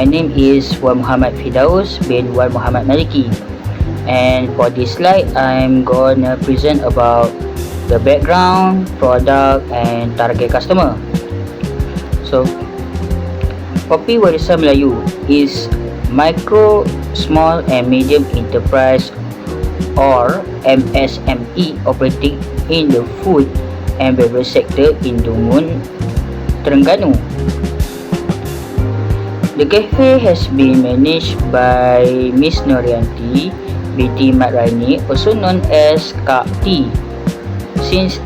My name is Wan Muhammad Fidaus bin Wan Muhammad Maliki, and for this slide I'm gonna present about the background, product and target customer. So Kopi Warisan Melayu is micro, small and medium enterprise or MSME operating in the food and beverage sector in Dungun, Terengganu. The cafe has been managed by Miss Norianti binti Mat Raini, also known as Kak T, since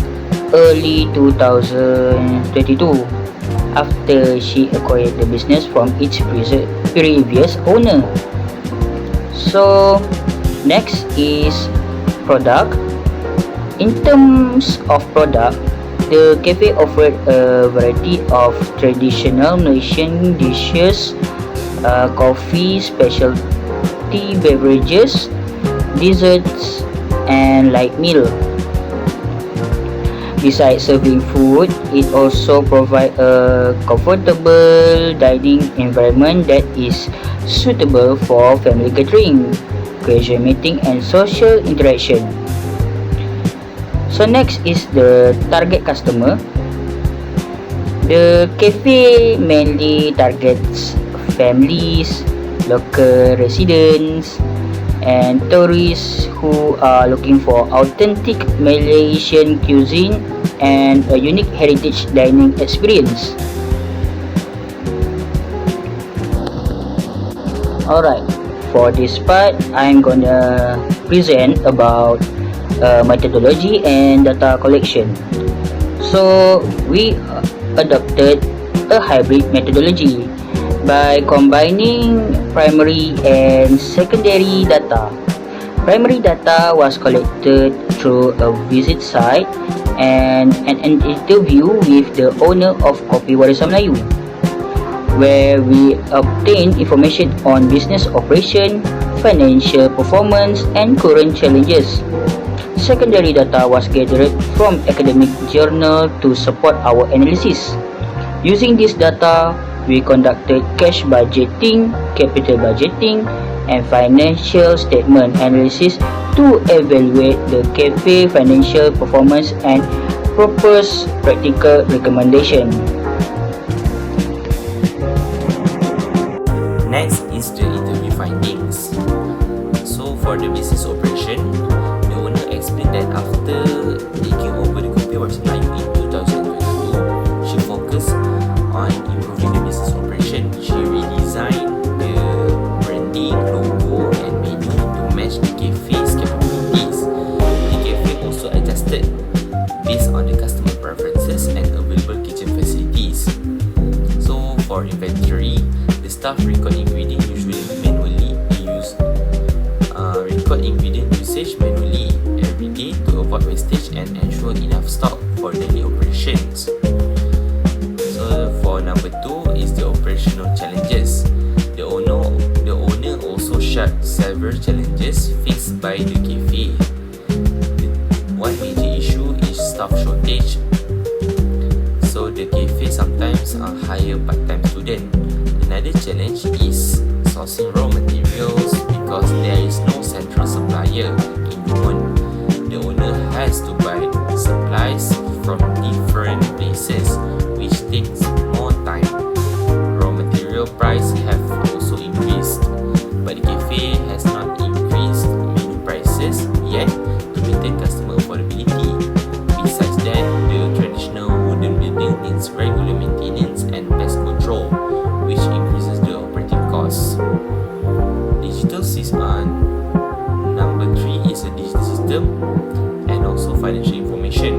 early 2022 after she acquired the business from its previous owner. So next is product. In terms of product, the cafe offered a variety of traditional Malaysian dishes, coffee, specialty beverages, desserts and light meal. Besides serving food, it also provides a comfortable dining environment that is suitable for family gathering, casual meeting and social interaction. So next is the target customer. The cafe mainly targets families, local residents and tourists who are looking for authentic Malaysian cuisine and a unique heritage dining experience. Alright, for this part I'm gonna present about methodology and data collection. So we adopted a hybrid methodology by combining primary and secondary data. Primary data was collected through a visit site and an interview with the owner of Kopi Warisan Melayu, where we obtained information on business operation, financial performance and current challenges. Secondary data was gathered from academic journal to support our analysis. Using this data, we conducted cash budgeting, capital budgeting, and financial statement analysis to evaluate the cafe financial performance and propose practical recommendation. Next is the interview findings. So for the business operation, the owner explained that after taking over the Kopi Warisan Melayu in 2022, she focused on improving the business operation. She redesigned the branding, logo and menu to match the cafe's capabilities. The cafe also adjusted based on the customer preferences and available kitchen facilities. So for inventory, the staff record ingredient usually manually. They use record ingredient usage manually every day to avoid wastage and ensure enough stock for daily operations. So for number 2 is the operational challenges. The owner also shared several challenges faced by the cafe. One major issue is staff shortage. So the cafe sometimes hire part-time student. Another challenge is sourcing raw materials because there is no central supplier in Dungun. The owner has to buy supplies from different places, which takes more time. Raw material price have also increased, but the cafe has not increased menu prices yet to maintain customer affordability. Besides that, the traditional wooden building needs regular maintenance and pest control, which increases the operating costs. Digital system. Number 3 is a digital system and also financial information.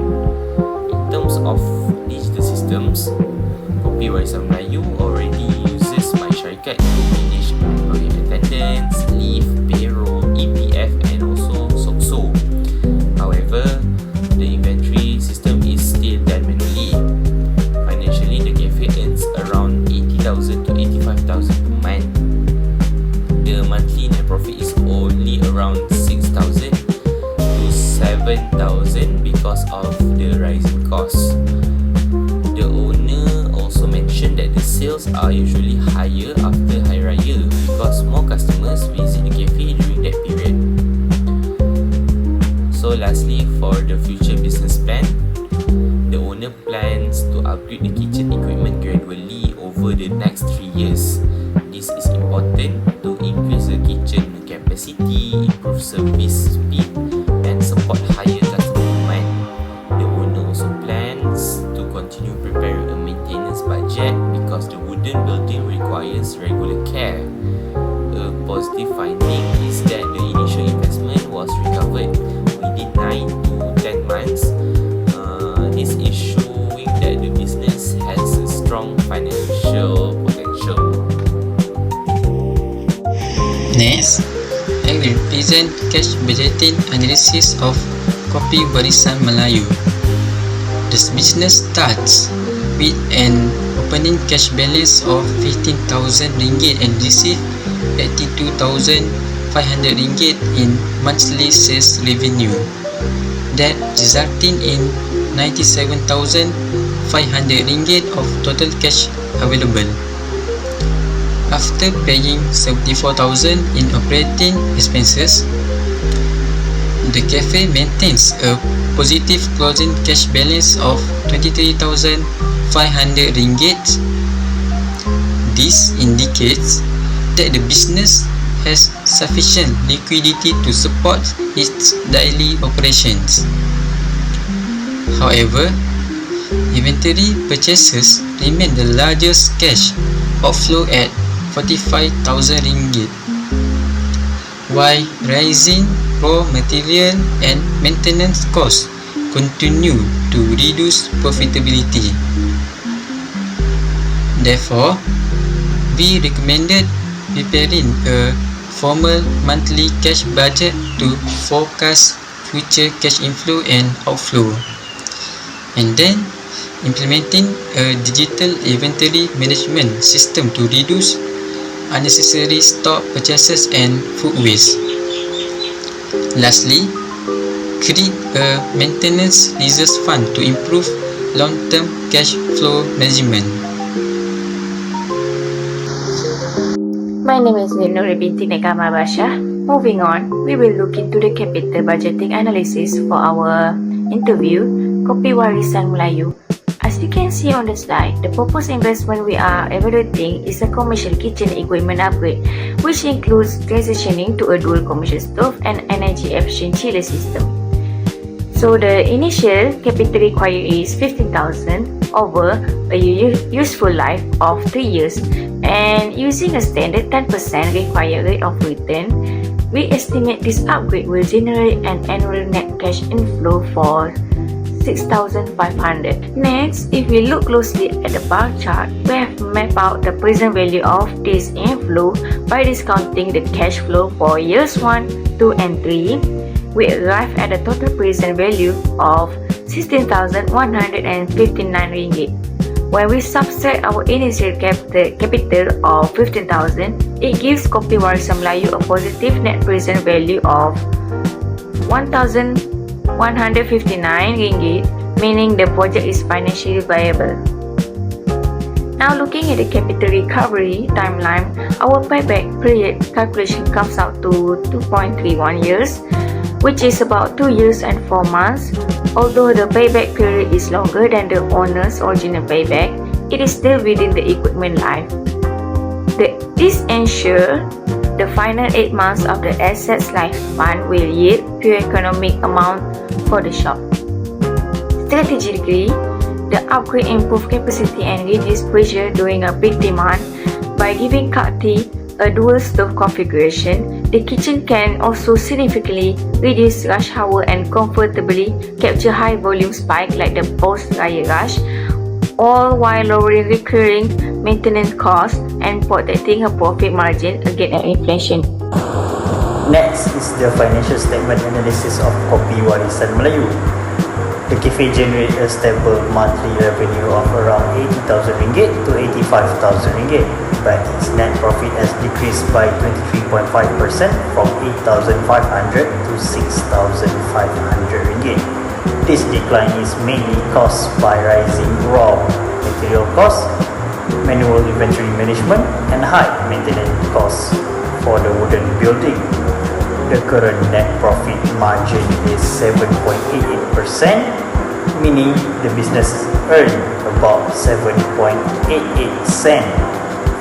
In terms of digital systems, Kopi Warisan Melayu already uses MySyarikat to manage employee attendance, leave, payroll, EPF and also SOXO. However, the inventory system is still done manually. Financially, the cafe earns around 80,000 to 85,000 per month. The monthly net profit is only around 6,000 to 7,000 because of the rising costs. The owner also mentioned that the sales are usually higher after Hari Raya So lastly, for the future business plan, the owner plans to upgrade the kitchen equipment gradually over the next 3 years. This is important to increase the kitchen capacity, improve service speed, and support higher customer demand. The owner also plans to continue preparing a maintenance budget because the wooden building requires regular care. A positive finding is that the initial investment was recovered within 9 to 10 months. This is showing that the business has a strong financial potential. Next, I will present cash budgeting analysis of Kopi Warisan Melayu. The business starts with an opening cash balance of 15,000 ringgit and receive 82,500 ringgit in monthly sales revenue, that resulting in 97,500 ringgit of total cash available. After paying 74,000 in operating expenses, the cafe maintains a positive closing cash balance of 23,500 ringgit. This indicates that the business has sufficient liquidity to support its daily operations. However, inventory purchases remain the largest cash outflow at 45,000 ringgit, while rising raw material and maintenance costs continue to reduce profitability. Therefore, we recommended preparing a formal monthly cash budget to forecast future cash inflow and outflow, and then implementing a digital inventory management system to reduce unnecessary stock purchases and food waste. Lastly, create a maintenance reserve fund to improve long-term cash flow management. My name is Nur binti Negama Basha. Moving on, we will look into the capital budgeting analysis for our interview, Kopi Warisan Melayu. As you can see on the slide, the proposed investment we are evaluating is a commercial kitchen equipment upgrade, which includes transitioning to a dual commercial stove and energy efficient chiller system. So the initial capital required is 15,000 over a useful life of 3 years, and using a standard 10% required rate of return, we estimate this upgrade will generate an annual net cash inflow for 6,500. Next, if we look closely at the bar chart, we have mapped out the present value of this inflow by discounting the cash flow for years 1, 2 and 3. We arrive at a total present value of 16,159 ringgit. When we subtract our initial capital of 15,000, it gives Kopi Warisan Melayu a positive net present value of 1,159 ringgit, meaning the project is financially viable. Now looking at the capital recovery timeline, our payback period calculation comes out to 2.31 years, which is about 2 years and 4 months. Although the payback period is longer than the owner's original payback, it is still within the equipment life. This ensures the final 8 months of the asset's lifespan will yield pure economic amount for the shop. Strategically, the upgrade improves capacity and reduce pressure during a peak demand. By giving Kati a dual stove configuration, the kitchen can also significantly reduce rush hour and comfortably capture high volume spike like the post-raya rush, all while lowering recurring maintenance costs and protecting a profit margin against inflation. Next is the financial statement analysis of Kopi Warisan Melayu. The cafe generates a stable monthly revenue of around 80,000 ringgit to 85,000 ringgit, but its net profit has decreased by 23.5% from 8,500 to 6,500 ringgit. This decline is mainly caused by rising raw material costs, manual inventory management, and high maintenance costs for the wooden building. The current net profit margin is 7.88%, meaning the business earn about 7.88 cent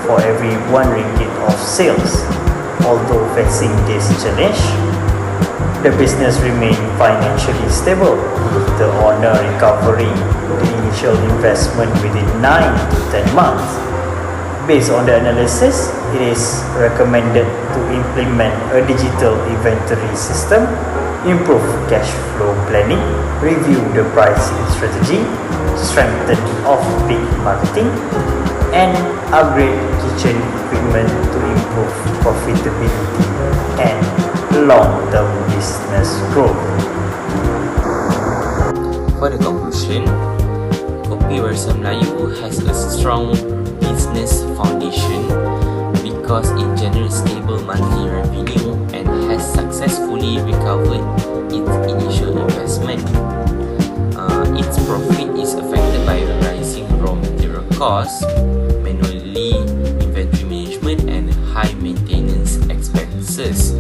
for every 1 ringgit of sales. Although facing this challenge, the business remained financially stable, with the owner recovering the initial investment within 9 to 10 months. Based on the analysis, it is recommended to implement a digital inventory system, improve cash flow planning, review the pricing strategy, strengthen off-peak marketing, and upgrade kitchen equipment to improve profitability and long-term business growth. For the conclusion, Kopi Warsa Melayu has a strong business foundation because it generates stable monthly revenue and has successfully recovered its initial investment. Its profit is affected by rising raw material costs, manually inventory management, and high maintenance expenses.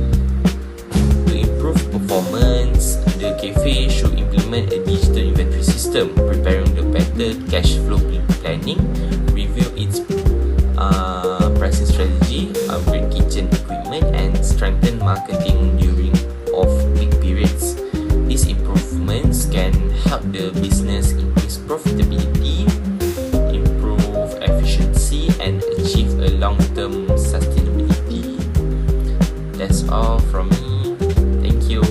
To improve performance, the cafe should implement a digital inventory system, preparing the better cash flow planning, review its pricing strategy, upgrade kitchen equipment, and strengthen marketing during off-peak periods. These improvements can help the business increase profitability, improve efficiency, and achieve a long-term sustainability. That's all from me. Thank you.